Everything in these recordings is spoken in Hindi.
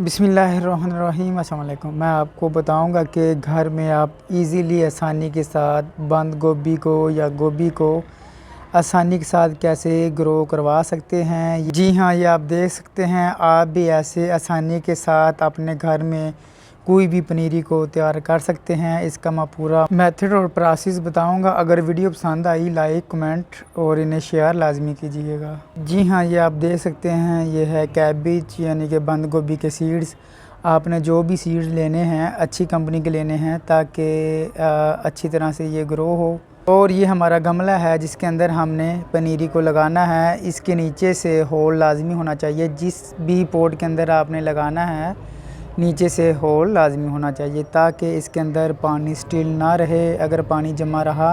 बिस्मिल्लाहिर्रहमानिर्रहीम। अस्सलाम वालेकुम। मैं आपको बताऊंगा कि घर में आप इजीली आसानी के साथ बंद गोभी को या गोभी को आसानी के साथ कैसे ग्रो करवा सकते हैं। जी हाँ, ये आप देख सकते हैं। आप भी ऐसे आसानी के साथ अपने घर में कोई भी पनीरी को तैयार कर सकते हैं। इसका मैं पूरा मेथड और प्रोसेस बताऊंगा। अगर वीडियो पसंद आई लाइक कमेंट और इन्हें शेयर लाजमी कीजिएगा। जी हाँ, ये आप देख सकते हैं। ये है कैबिज यानी कि बंद गोभी के सीड्स। आपने जो भी सीड्स लेने हैं अच्छी कंपनी के लेने हैं ताकि अच्छी तरह से ये ग्रो हो। और ये हमारा गमला है जिसके अंदर हमने पनीरी को लगाना है। इसके नीचे से होल लाजमी होना चाहिए। जिस भी पॉट के अंदर आपने लगाना है नीचे से होल लाजमी होना चाहिए ताकि इसके अंदर पानी स्टिल ना रहे। अगर पानी जमा रहा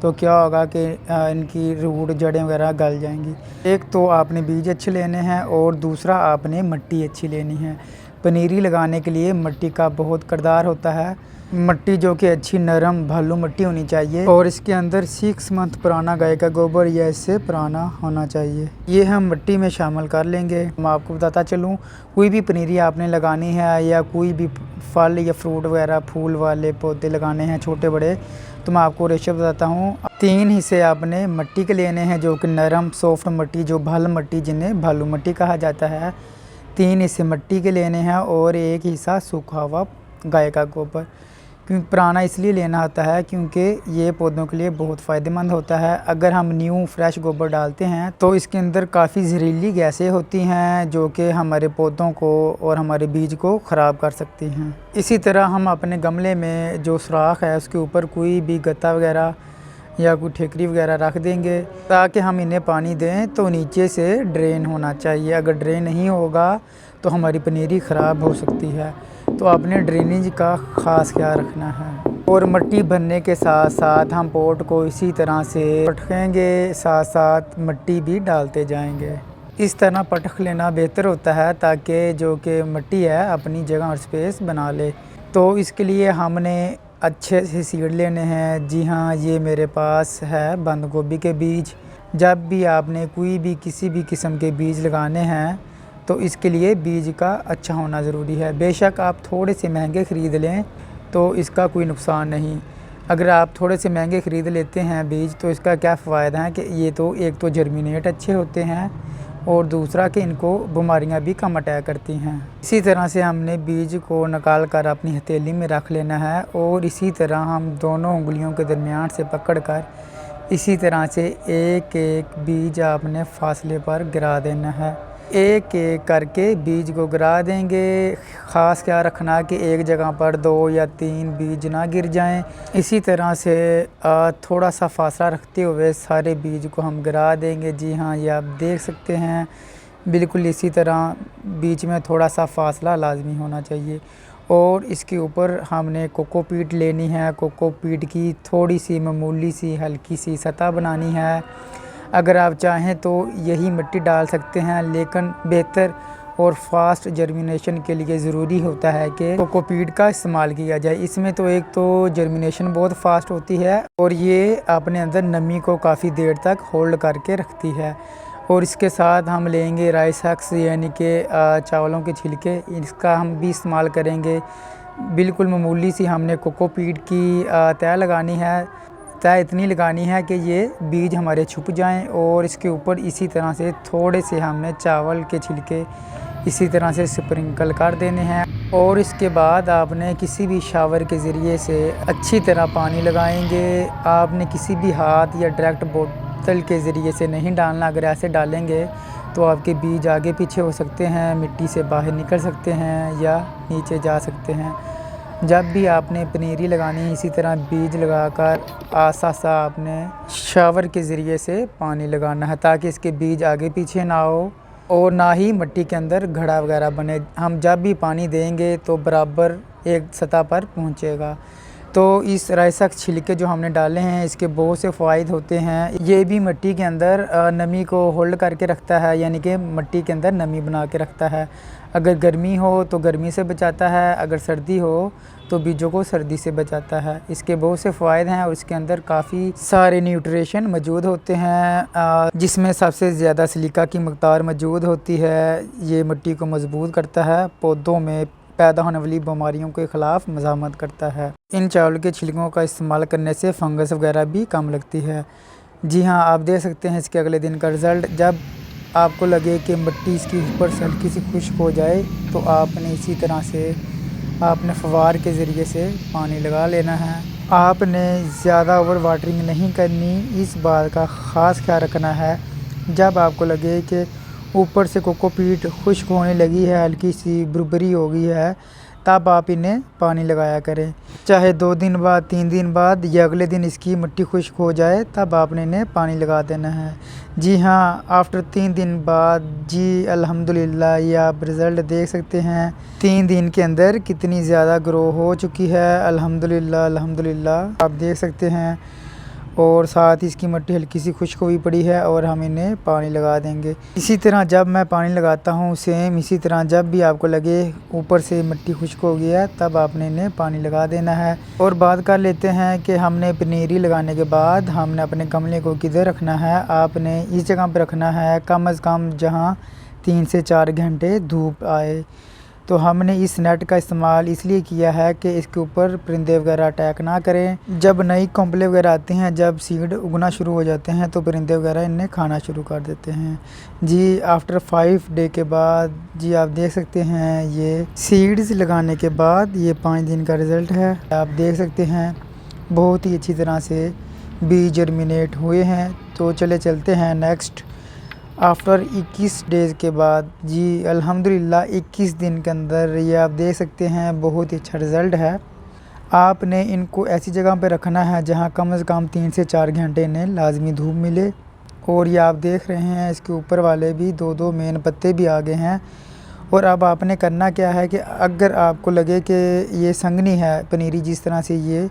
तो क्या होगा कि इनकी रूट जड़ें वगैरह गल जाएंगी। एक तो आपने बीज अच्छे लेने हैं और दूसरा आपने मिट्टी अच्छी लेनी है। पनीरी लगाने के लिए मिट्टी का बहुत किरदार होता है। मिट्टी जो कि अच्छी नरम भालू मिट्टी होनी चाहिए और इसके अंदर 6 मंथ पुराना गाय का गोबर या इससे पुराना होना चाहिए। ये हम मिट्टी में शामिल कर लेंगे। मैं आपको बताता चलूँ, कोई भी पनीरी आपने लगानी है या कोई भी फल या फ्रूट वगैरह फूल वाले पौधे लगाने हैं छोटे बड़े, तो मैं आपको रेशो बताता हूँ। 3 हिस्से आपने मिट्टी के लेने हैं जो कि नरम सॉफ्ट मिट्टी, जो भल मिट्टी जिन्हें भालू मिट्टी कहा जाता है। 3 हिस्से मिट्टी के लेने हैं और 1 हिस्सा सूखा हुआ गाय का गोबर। क्योंकि पुराना इसलिए लेना होता है क्योंकि ये पौधों के लिए बहुत फ़ायदेमंद होता है। अगर हम न्यू फ्रेश गोबर डालते हैं तो इसके अंदर काफ़ी जहरीली गैसें होती हैं जो कि हमारे पौधों को और हमारे बीज को ख़राब कर सकती हैं। इसी तरह हम अपने गमले में जो सुराख है उसके ऊपर कोई भी गत्ता वगैरह या कोई ठेकरी वगैरह रख देंगे ताकि हम इन्हें पानी दें तो नीचे से ड्रेन होना चाहिए। अगर ड्रेन नहीं होगा तो हमारी पनीरी ख़राब हो सकती है। तो आपने ड्रेनेज का ख़ास ख्याल रखना है। और मिट्टी भरने के साथ साथ हम पोट को इसी तरह से पटखेंगे, साथ साथ मिट्टी भी डालते जाएंगे। इस तरह पटख लेना बेहतर होता है ताकि जो कि मिट्टी है अपनी जगह और स्पेस बना ले। तो इसके लिए हमने अच्छे से सीड लेने हैं। जी हाँ, ये मेरे पास है बंद गोभी के बीज। जब भी आपने कोई भी किसी भी किस्म के बीज लगाने हैं तो इसके लिए बीज का अच्छा होना ज़रूरी है। बेशक आप थोड़े से महंगे ख़रीद लें तो इसका कोई नुकसान नहीं। अगर आप थोड़े से महंगे ख़रीद लेते हैं बीज तो इसका क्या फ़ायदा है कि ये तो एक तो जर्मिनेट अच्छे होते हैं और दूसरा कि इनको बीमारियां भी कम अटैक करती हैं। इसी तरह से हमने बीज को निकाल कर अपनी हथेली में रख लेना है और इसी तरह हम दोनों उंगलियों के दरमियान से पकड़कर इसी तरह से एक एक बीज आपने फासले पर गिरा देना है। एक एक करके बीज को गिरा देंगे। ख़ास ख्याल रखना कि एक जगह पर 2 या 3 बीज ना गिर जाएं। इसी तरह से थोड़ा सा फासला रखते हुए सारे बीज को हम गिरा देंगे। जी हाँ, ये आप देख सकते हैं। बिल्कुल इसी तरह बीच में थोड़ा सा फासला लाजमी होना चाहिए। और इसके ऊपर हमने कोकोपीट लेनी है। कोकोपीट की थोड़ी सी मामूली सी हल्की सी सतह बनानी है। अगर आप चाहें तो यही मिट्टी डाल सकते हैं, लेकिन बेहतर और फास्ट जर्मिनेशन के लिए ज़रूरी होता है कि कोकोपीट का इस्तेमाल किया जाए। इसमें तो एक तो जर्मिनेशन बहुत फास्ट होती है और ये अपने अंदर नमी को काफ़ी देर तक होल्ड करके रखती है। और इसके साथ हम लेंगे राइस हक्स यानी कि चावलों के छिलके, इसका हम भी इस्तेमाल करेंगे। बिल्कुल मामूली सी हमने कोकोपीट की तय लगानी है। तय इतनी लगानी है कि ये बीज हमारे छुप जाएं और इसके ऊपर इसी तरह से थोड़े से हमने चावल के छिलके इसी तरह से स्प्रिंकल कर देने हैं। और इसके बाद आपने किसी भी शावर के ज़रिए से अच्छी तरह पानी लगाएंगे। आपने किसी भी हाथ या डायरेक्ट बोतल के ज़रिए से नहीं डालना। अगर ऐसे डालेंगे तो आपके बीज आगे पीछे हो सकते हैं, मिट्टी से बाहर निकल सकते हैं या नीचे जा सकते हैं। जब भी आपने पनीरी लगानी है इसी तरह बीज लगाकर आसा सा आपने शावर के ज़रिए से पानी लगाना है ताकि इसके बीज आगे पीछे ना हो और ना ही मिट्टी के अंदर घड़ा वगैरह बने। हम जब भी पानी देंगे तो बराबर एक सतह पर पहुंचेगा। तो इस राइसक छिलके जो हमने डाले हैं इसके बहुत से फ़ायदे होते हैं। ये भी मिट्टी के अंदर नमी को होल्ड करके रखता है, यानी कि मिट्टी के अंदर नमी बना के रखता है। अगर गर्मी हो तो गर्मी से बचाता है, अगर सर्दी हो तो बीजों को सर्दी से बचाता है। इसके बहुत से फ़ायदे हैं और इसके अंदर काफ़ी सारे न्यूट्रिशन मौजूद होते हैं, जिसमें सबसे ज़्यादा सिलिका की मकदार मौजूद होती है। ये मिट्टी को मजबूत करता है, पौधों में पैदा होने वाली बीमारियों के ख़िलाफ़ मज़ामत करता है। इन चावल के छिलकों का इस्तेमाल करने से फंगस वगैरह भी कम लगती है। जी हाँ, आप देख सकते हैं इसके अगले दिन का रिज़ल्ट। जब आपको लगे कि मिट्टी इसकी ऊपर से हल्की सी खुश्क हो जाए तो आपने इसी तरह से आपने फव्वार के ज़रिए से पानी लगा लेना है। आपने ज़्यादा ओवर वाटरिंग नहीं करनी, इस बात का ख़ास ख्याल रखना है। जब आपको लगे कि ऊपर से कोकोपीट खुश्क होने लगी है, हल्की सी बुरबुरी हो गई है, तब आप इन्हें पानी लगाया करें। चाहे 2 दिन बाद, 3 दिन बाद या अगले दिन इसकी मिट्टी खुश्क हो जाए तब आपने इन्हें पानी लगा देना है। जी हाँ, आफ्टर 3 दिन बाद जी अल्हम्दुलिल्लाह ये आप रिज़ल्ट देख सकते हैं। 3 दिन के अंदर कितनी ज़्यादा ग्रो हो चुकी है। अल्हम्दुलिल्लाह अल्हम्दुलिल्लाह आप देख सकते हैं। और साथ ही इसकी मिट्टी हल्की सी खुश्क हुई पड़ी है और हम इन्हें पानी लगा देंगे। इसी तरह जब मैं पानी लगाता हूँ सेम इसी तरह जब भी आपको लगे ऊपर से मिट्टी खुश्क हो गया है तब आपने इन्हें पानी लगा देना है। और बात कर लेते हैं कि हमने पनीरी लगाने के बाद हमने अपने गमले को किधर रखना है। आपने इस जगह पर रखना है कम अज़ कम जहाँ 3 से 4 घंटे धूप आए। तो हमने इस नेट का इस्तेमाल इसलिए किया है कि इसके ऊपर परिंदे वगैरह अटैक ना करें। जब नई कोंपले वगैरह आते हैं, जब सीड उगना शुरू हो जाते हैं तो परिंदे वगैरह इन्हें खाना शुरू कर देते हैं। जी आफ्टर 5 डे के बाद जी आप देख सकते हैं ये सीड्स लगाने के बाद ये 5 दिन का रिज़ल्ट है। आप देख सकते हैं बहुत ही अच्छी तरह से बीज जर्मिनेट हुए हैं। तो चलते हैं नेक्स्ट आफ्टर 21 डेज़ के बाद जी अल्हम्दुलिल्लाह 21 दिन के अंदर ये आप देख सकते हैं बहुत ही अच्छा रिज़ल्ट है। आपने इनको ऐसी जगह पे रखना है जहां कम से कम 3 से 4 घंटे इन्हें लाजमी धूप मिले। और ये आप देख रहे हैं इसके ऊपर वाले भी 2-2 मेन पत्ते भी आ गए हैं। और अब आपने करना क्या है कि अगर आपको लगे कि ये संगनी है पनीरी, जिस तरह से ये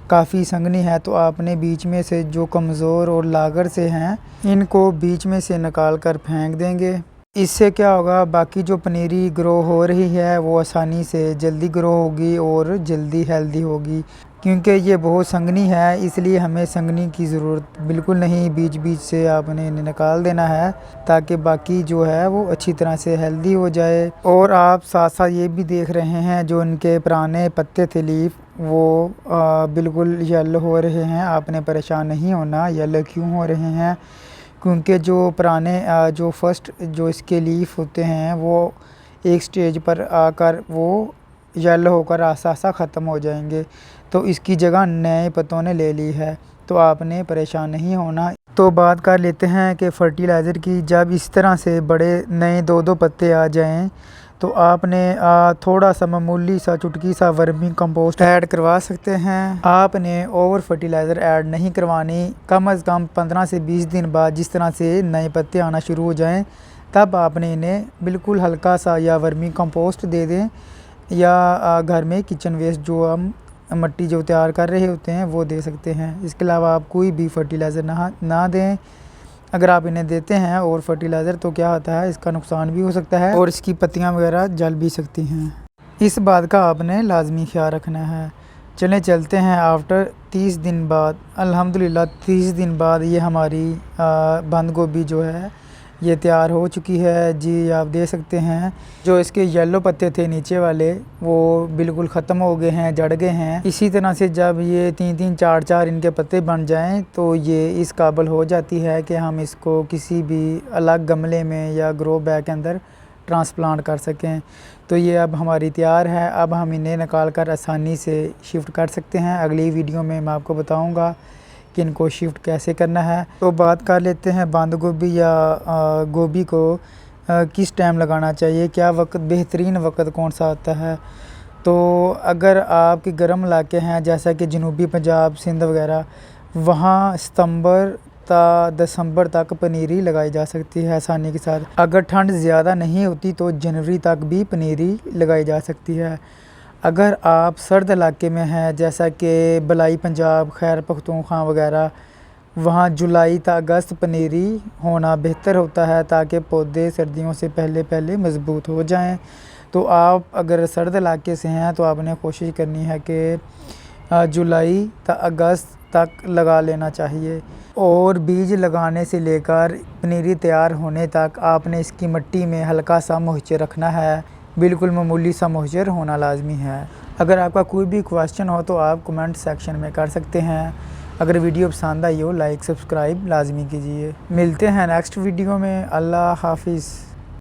काफ़ी संगनी है, तो आपने बीच में से जो कमज़ोर और लागर से हैं इनको बीच में से निकाल कर फेंक देंगे। इससे क्या होगा, बाकी जो पनीरी ग्रो हो रही है वो आसानी से जल्दी ग्रो होगी और जल्दी हेल्दी होगी। क्योंकि ये बहुत संगनी है इसलिए हमें संगनी की ज़रूरत बिल्कुल नहीं, बीच बीच से आपने इन्हें निकाल देना है ताकि बाकी जो है वो अच्छी तरह से हेल्दी हो जाए। और आप साथ साथ ये भी देख रहे हैं जो इनके पुराने पत्ते थे लीफ वो बिल्कुल येलो हो रहे हैं। आपने परेशान नहीं होना येलो क्यों हो रहे हैं, क्योंकि जो पुराने जो फर्स्ट जो इसके लीफ होते हैं वो एक स्टेज पर आकर वो येलो होकर आसा आसा ख़त्म हो जाएंगे। तो इसकी जगह नए पत्तों ने ले ली है, तो आपने परेशान नहीं होना। तो बात कर लेते हैं कि फर्टिलाइज़र की। जब इस तरह से बड़े नए 2-2 पत्ते आ जाएं तो आपने थोड़ा सा मामूली सा चुटकी सा वर्मी कंपोस्ट ऐड करवा सकते हैं। आपने ओवर फर्टिलाइज़र ऐड नहीं करवानी। कम अज़ कम 15 से 20 दिन बाद जिस तरह से नए पत्ते आना शुरू हो जाएं तब आपने इन्हें बिल्कुल हल्का सा या वर्मी कंपोस्ट दे दें या घर में किचन वेस्ट जो हम मिट्टी जो तैयार कर रहे होते हैं वो दे सकते हैं। इसके अलावा आप कोई भी फर्टिलाइज़र ना दें। अगर आप इन्हें देते हैं और फर्टिलाइज़र तो क्या होता है इसका नुकसान भी हो सकता है और इसकी पत्तियां वगैरह जल भी सकती हैं। इस बात का आपने लाजमी ख्याल रखना है। चलते हैं आफ्टर 30 दिन बाद। अल्हम्दुलिल्लाह 30 दिन बाद ये हमारी बंद गोभी जो है ये तैयार हो चुकी है। जी आप देख सकते हैं जो इसके येलो पत्ते थे नीचे वाले वो बिल्कुल ख़त्म हो गए हैं, जड़ गए हैं। इसी तरह से जब ये 3-3 4-4 इनके पत्ते बन जाएं तो ये इस काबिल हो जाती है कि हम इसको किसी भी अलग गमले में या ग्रो बैग के अंदर ट्रांसप्लांट कर सकें। तो ये अब हमारी तैयार है। अब हम इन्हें निकाल कर आसानी से शिफ्ट कर सकते हैं। अगली वीडियो में मैं आपको बताऊँगा कि इनको शिफ्ट कैसे करना है। तो बात कर लेते हैं बंद गोभी या गोभी को किस टाइम लगाना चाहिए, क्या वक्त बेहतरीन वक्त कौन सा आता है। तो अगर आपके गर्म इलाके हैं जैसा कि जनूबी पंजाब सिंध वगैरह, वहाँ सितंबर ता दिसंबर तक पनीरी लगाई जा सकती है आसानी के साथ। अगर ठंड ज़्यादा नहीं होती तो जनवरी तक भी पनीरी लगाई जा सकती है। अगर आप सर्द इलाके में हैं जैसा कि बलाई पंजाब, खैर पख्तूनख्वा वगैरह, वहाँ जुलाई तक अगस्त पनीरी होना बेहतर होता है ताकि पौधे सर्दियों से पहले मज़बूत हो जाएं। तो आप अगर सर्द इलाके से हैं तो आपने कोशिश करनी है कि जुलाई अगस्त तक लगा लेना चाहिए। और बीज लगाने से लेकर पनीरी तैयार होने तक आपने इसकी मिट्टी में हल्का सा मॉइस्चर रखना है, बिल्कुल मामूली सा मॉइस्चर होना लाजमी है। अगर आपका कोई भी क्वेश्चन हो तो आप कमेंट सेक्शन में कर सकते हैं। अगर वीडियो पसंद आई हो लाइक सब्सक्राइब लाजमी कीजिए। मिलते हैं नेक्स्ट वीडियो में। अल्लाह हाफिज़।